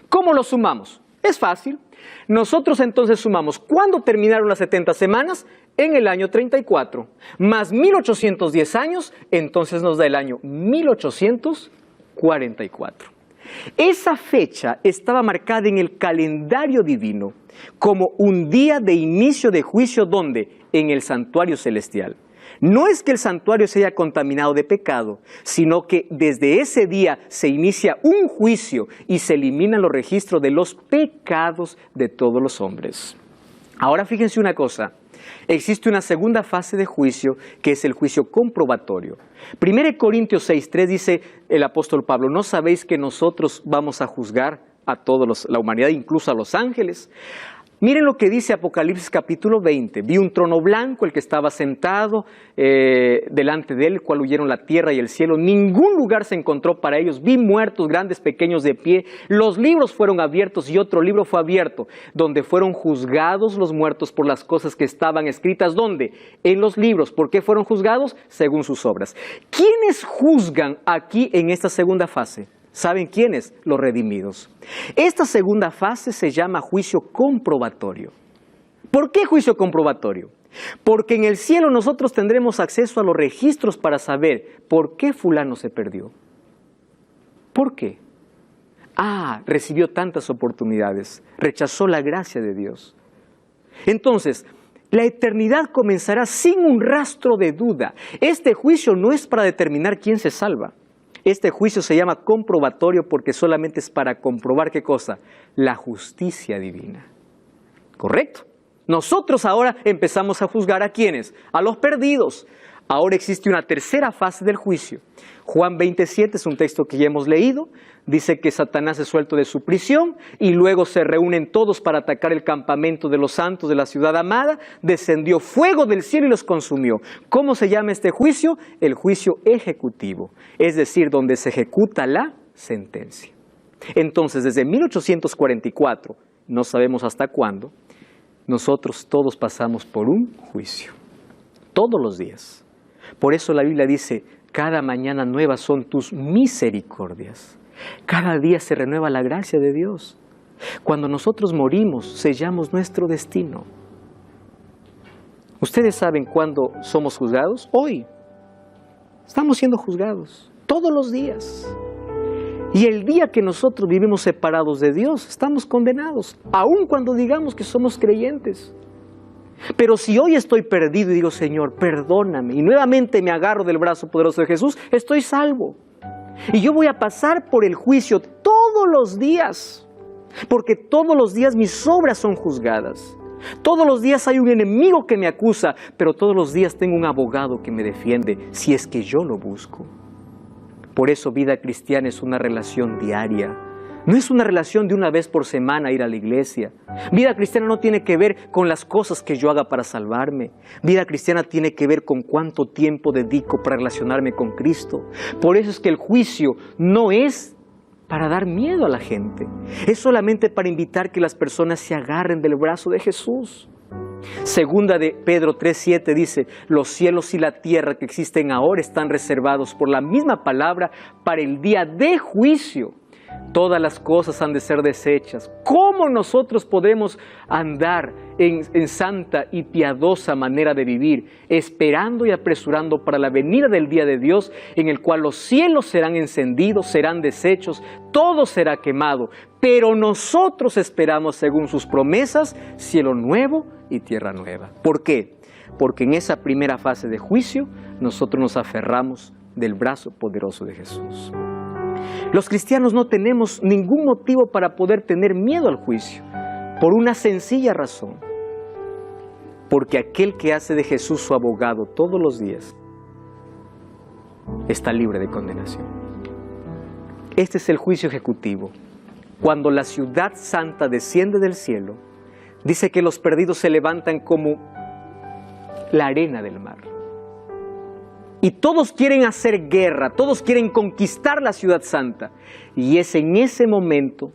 ¿Cómo lo sumamos? Es fácil. Nosotros entonces sumamos, ¿cuándo terminaron las 70 semanas? En el año 34, más 1810 años, entonces nos da el año 1844. Esa fecha estaba marcada en el calendario divino como un día de inicio de juicio, ¿dónde? En el santuario celestial. No es que el santuario se haya contaminado de pecado, sino que desde ese día se inicia un juicio y se eliminan los registros de los pecados de todos los hombres. Ahora fíjense una cosa, existe una segunda fase de juicio que es el juicio comprobatorio. 1 Corintios 6:3 dice el apóstol Pablo, ¿no sabéis que nosotros vamos a juzgar a toda la humanidad, incluso a los ángeles? Miren lo que dice Apocalipsis capítulo 20. Vi un trono blanco, el que estaba sentado delante de él, el cual huyeron la tierra y el cielo. Ningún lugar se encontró para ellos. Vi muertos, grandes, pequeños, de pie. Los libros fueron abiertos y otro libro fue abierto, donde fueron juzgados los muertos por las cosas que estaban escritas. ¿Dónde? En los libros. ¿Por qué fueron juzgados? Según sus obras. ¿Quiénes juzgan aquí en esta segunda fase? ¿Saben quiénes? Los redimidos. Esta segunda fase se llama juicio comprobatorio. ¿Por qué juicio comprobatorio? Porque en el cielo nosotros tendremos acceso a los registros para saber por qué fulano se perdió. ¿Por qué? Recibió tantas oportunidades, rechazó la gracia de Dios. Entonces, la eternidad comenzará sin un rastro de duda. Este juicio no es para determinar quién se salva. Este juicio se llama comprobatorio porque solamente es para comprobar ¿qué cosa? La justicia divina. ¿Correcto? Nosotros ahora empezamos a juzgar ¿a quiénes? A los perdidos. Ahora existe una tercera fase del juicio. Juan 27 es un texto que ya hemos leído. Dice que Satanás es suelto de su prisión y luego se reúnen todos para atacar el campamento de los santos de la ciudad amada. Descendió fuego del cielo y los consumió. ¿Cómo se llama este juicio? El juicio ejecutivo, es decir, donde se ejecuta la sentencia. Entonces, desde 1844, no sabemos hasta cuándo, nosotros todos pasamos por un juicio, todos los días. Por eso la Biblia dice, cada mañana nuevas son tus misericordias. Cada día se renueva la gracia de Dios. Cuando nosotros morimos, sellamos nuestro destino. ¿Ustedes saben cuándo somos juzgados? Hoy. Estamos siendo juzgados todos los días. Y el día que nosotros vivimos separados de Dios, estamos condenados, aun cuando digamos que somos creyentes. Pero si hoy estoy perdido y digo, Señor, perdóname, y nuevamente me agarro del brazo poderoso de Jesús, estoy salvo. Y yo voy a pasar por el juicio todos los días, porque todos los días mis obras son juzgadas. Todos los días hay un enemigo que me acusa, pero todos los días tengo un abogado que me defiende, si es que yo lo busco. Por eso vida cristiana es una relación diaria. No es una relación de una vez por semana ir a la iglesia. Vida cristiana no tiene que ver con las cosas que yo haga para salvarme. Vida cristiana tiene que ver con cuánto tiempo dedico para relacionarme con Cristo. Por eso es que el juicio no es para dar miedo a la gente. Es solamente para invitar que las personas se agarren del brazo de Jesús. Segunda de Pedro 3:7 dice, los cielos y la tierra que existen ahora están reservados por la misma palabra para el día de juicio. Todas las cosas han de ser deshechas. ¿Cómo nosotros podemos andar en santa y piadosa manera de vivir, esperando y apresurando para la venida del día de Dios, en el cual los cielos serán encendidos, serán deshechos, todo será quemado? Pero nosotros esperamos, según sus promesas, cielo nuevo y tierra nueva. ¿Por qué? Porque en esa primera fase de juicio, nosotros nos aferramos del brazo poderoso de Jesús. Los cristianos no tenemos ningún motivo para poder tener miedo al juicio, por una sencilla razón. Porque aquel que hace de Jesús su abogado todos los días, está libre de condenación. Este es el juicio ejecutivo. Cuando la ciudad santa desciende del cielo, dice que los perdidos se levantan como la arena del mar. Y todos quieren hacer guerra, todos quieren conquistar la ciudad santa. Y es en ese momento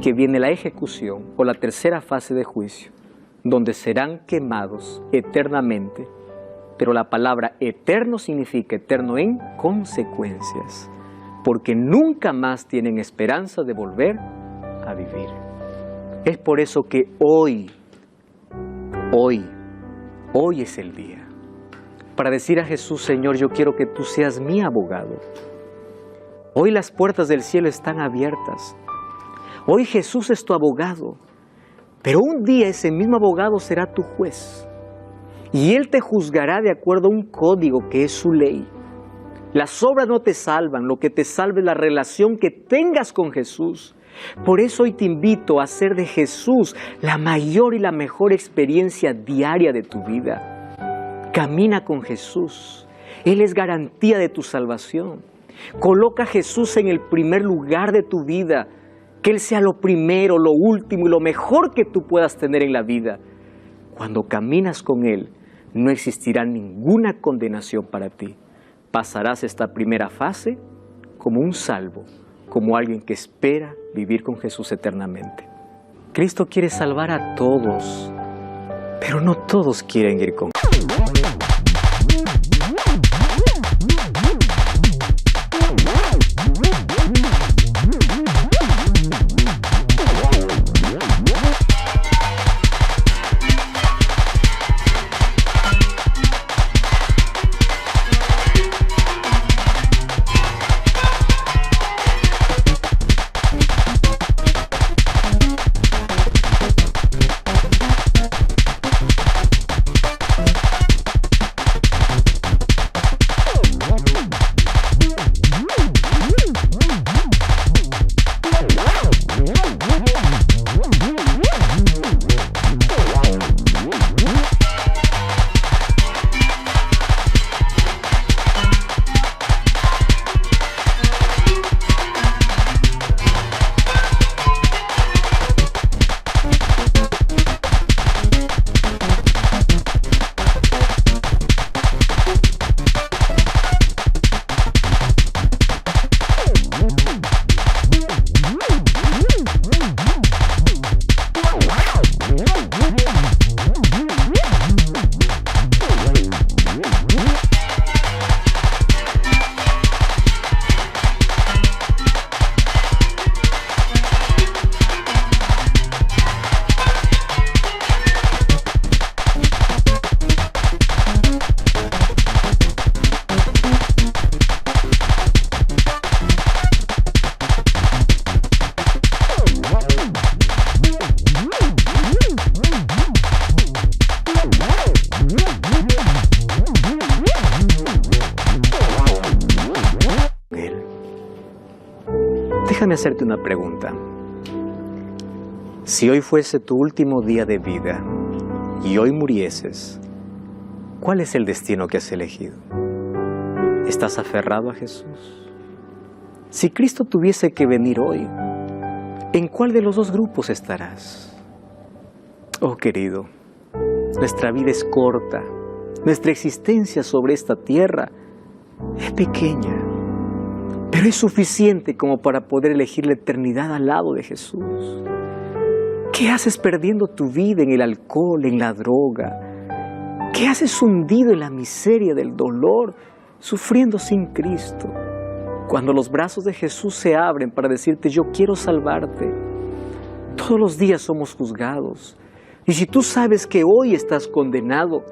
que viene la ejecución o la tercera fase de juicio, donde serán quemados eternamente. Pero la palabra eterno significa eterno en consecuencias, porque nunca más tienen esperanza de volver a vivir. Es por eso que hoy es el día para decir a Jesús, Señor, yo quiero que tú seas mi abogado. Hoy las puertas del cielo están abiertas. Hoy Jesús es tu abogado. Pero un día ese mismo abogado será tu juez. Y Él te juzgará de acuerdo a un código que es su ley. Las obras no te salvan, lo que te salva es la relación que tengas con Jesús. Por eso hoy te invito a hacer de Jesús la mayor y la mejor experiencia diaria de tu vida. Camina con Jesús. Él es garantía de tu salvación. Coloca a Jesús en el primer lugar de tu vida. Que Él sea lo primero, lo último y lo mejor que tú puedas tener en la vida. Cuando caminas con Él, no existirá ninguna condenación para ti. Pasarás esta primera fase como un salvo, como alguien que espera vivir con Jesús eternamente. Cristo quiere salvar a todos, pero no todos quieren ir con Él. Déjame hacerte una pregunta. Si hoy fuese tu último día de vida y hoy murieses, ¿cuál es el destino que has elegido? ¿Estás aferrado a Jesús? Si Cristo tuviese que venir hoy, ¿en cuál de los dos grupos estarás? Oh querido, nuestra vida es corta, nuestra existencia sobre esta tierra es pequeña, pero es suficiente como para poder elegir la eternidad al lado de Jesús. ¿Qué haces perdiendo tu vida en el alcohol, en la droga? ¿Qué haces hundido en la miseria del dolor, sufriendo sin Cristo? Cuando los brazos de Jesús se abren para decirte, yo quiero salvarte. Todos los días somos juzgados. Y si tú sabes que hoy estás condenado,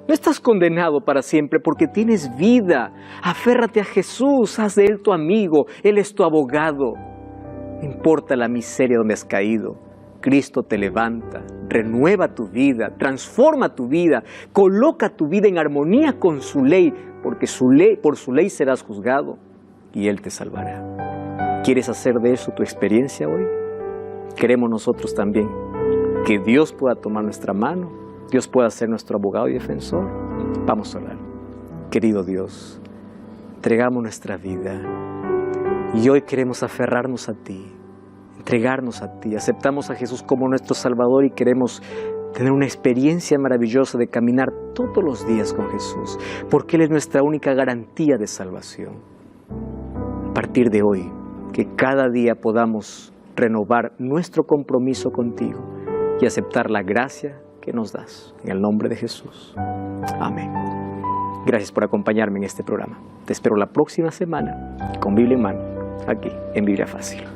no estás condenado para siempre porque tienes vida. Aférrate a Jesús, haz de Él tu amigo, Él es tu abogado. No importa la miseria donde has caído, Cristo te levanta, renueva tu vida, transforma tu vida, coloca tu vida en armonía con su ley, porque por su ley serás juzgado y Él te salvará. ¿Quieres hacer de eso tu experiencia hoy? Queremos nosotros también que Dios pueda tomar nuestra mano, Dios pueda ser nuestro abogado y defensor. Vamos a orar. Querido Dios, entregamos nuestra vida y hoy queremos aferrarnos a ti, entregarnos a ti. Aceptamos a Jesús como nuestro Salvador y queremos tener una experiencia maravillosa de caminar todos los días con Jesús, porque Él es nuestra única garantía de salvación. A partir de hoy, que cada día podamos renovar nuestro compromiso contigo y aceptar la gracia que nos das. En el nombre de Jesús. Amén. Gracias por acompañarme en este programa. Te espero la próxima semana con Biblia en mano, aquí en Biblia Fácil.